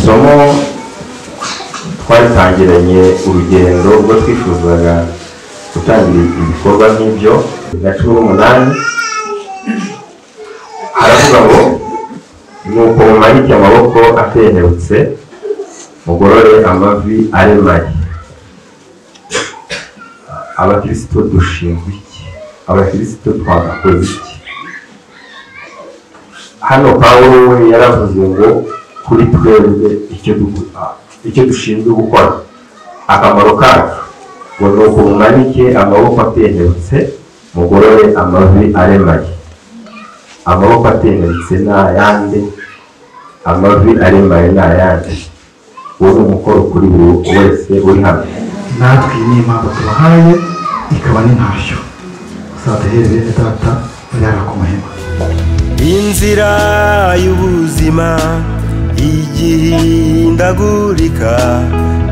isomo twatangiranye urugendo rwo twifuzaga gutangira ibikorwa nk'ibyo na 18 haravuga ngo nuko mumanike amaboko atenebutse mugorore amavi aremaye. Abakristo dushinzwe iki? Abakristo twagakoze iki? Hano Pawulo we yaravuze ngo kuri twebwe icyo dushinzwe gukora akamaro kacu ngo nuko mumanike amaboko atenebutse mugorore amavi aremaye. Amaboko atenebutse n'ayandi, amavi aremaye n'ayandi. Uwo ni umukoro kuri buri wese uri hano. natwe iyi ni impamvu tubahaye ikaba n'intashyo uzaduhere data yara ku mahema. Inzira y'ubuzima igihindagurika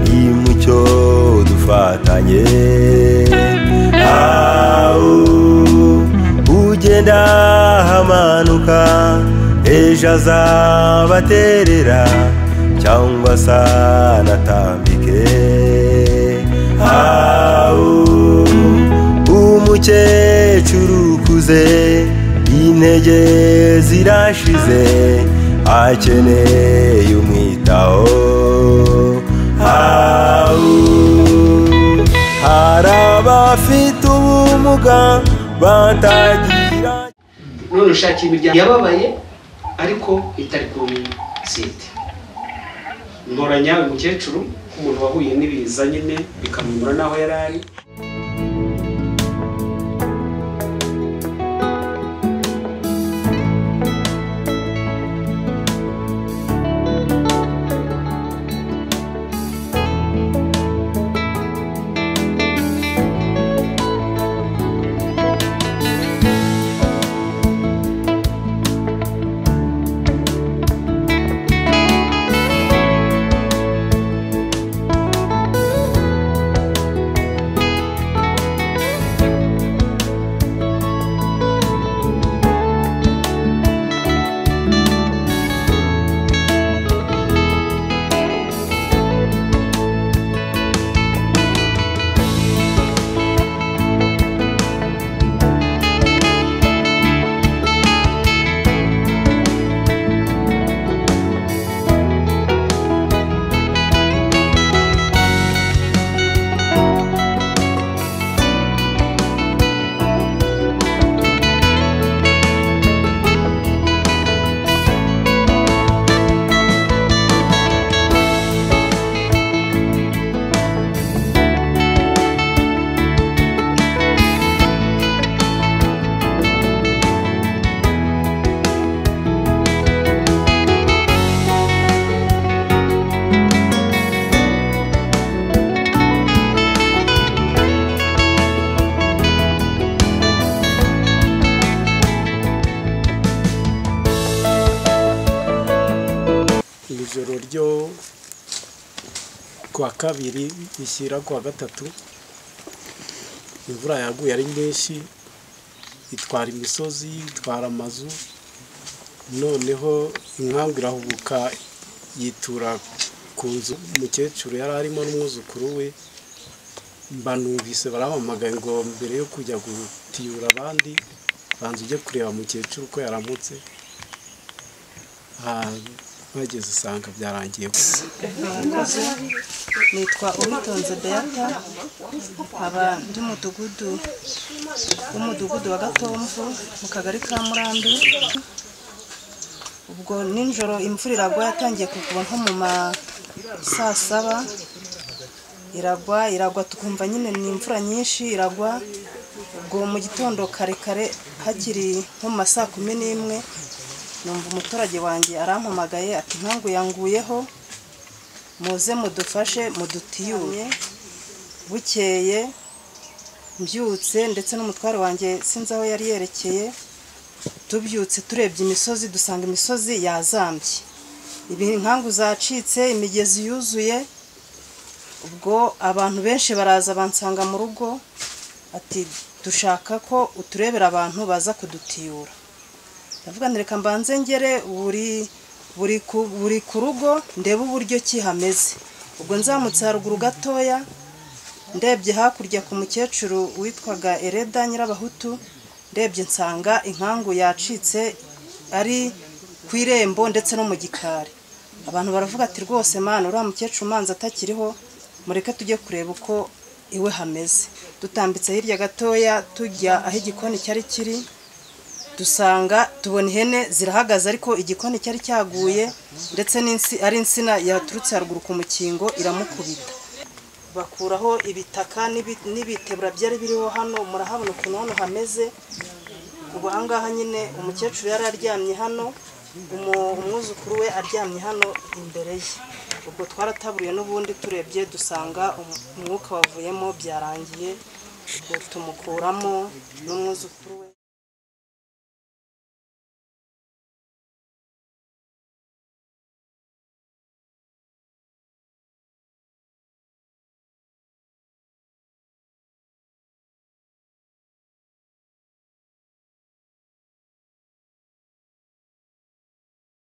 imucyo dufatanye ugenda hamanuka ejo azabaterera cyangwa sanatambike umukecuru ukuze intege zirashize akeneye umwitaho hari abafite ubumuga batagira none ushakira imiryango yababaye ariko itari ku site ntoranya umukecuru umuntu wahuye n'ibiza nyine bikamumura naho yarari. ijoro ryo kwa kabiri ishyira kwa gatatu imvura yaguye ari nyinshi itwara imisozi itwara amazu noneho inkangu irahubuka yitura ku nzu umukecuru yari arimo n'umwuzukuru we mbanumvise barahamagaye ngo mbere yo kujya gutiyura abandi banze ujye kureba umukecuru ko yaramutse bageze usanga byarangiye. Nitwa Uwitonze Beata aba ndi umudugudu wa Gatomvu mu kagari ka Murambi. Ubwo ninjoro imvura iragwa yatangiye kugwa nko mu saa 7 iragwa tukumva nyine ni imvura nyinshi iragwa. Ubwo mu gitondo kare hakiri nko mu saa 11 numva umuturage wanjye arampamagaye ati inkangu yanguyeho muze mudufashe mudutiyuye. Bukeye mbyutse ndetse n'umutware wanjye sinzi aho yari yerekeye tubyutse turebye imisozi dusanga imisozi yazambye inkangu zacitse imigezi yuzuye. Ubwo abantu benshi baraza bansanga mu rugo ati dushaka ko uturebera abantu baza kudutiyura. Ndavuga nti reka mbanze ngere buri ku rugo ndeba uburyo ki hameze. Ubwo nzamutse haruguru gatoya ndebye hakurya ku mukecuru witwaga Ereda Nyirabahutu, ndebye nsanga inkangu yacitse ari ku irembo ndetse no mu gikari. Abantu baravuga ati rwose mana uriya mukecuru manza atakiriho, mureke tujye kureba uko iwe hameze. Dutambitse hirya gatoya tujya aho igikoni cyari kiri, dusanga tubona ihene zirahagaze ariko igikoni cyari cyaguye ndetse ari insina yaturutse haruguru ku mukingo iramukubita. Bakuraho ibitaka n'ibitebura byari biriho hano, murahabona ukuntu hano hameze. Ubwo ahangaha nyine umukecuru yari aryamye hano, umwuzukuru we aryamye hano imbere ye. Ubwo twarataburiye n'ubundi turebye dusanga umwuka wavuyemo byarangiye, ubwo tumukuramo n'umwuzukuru we.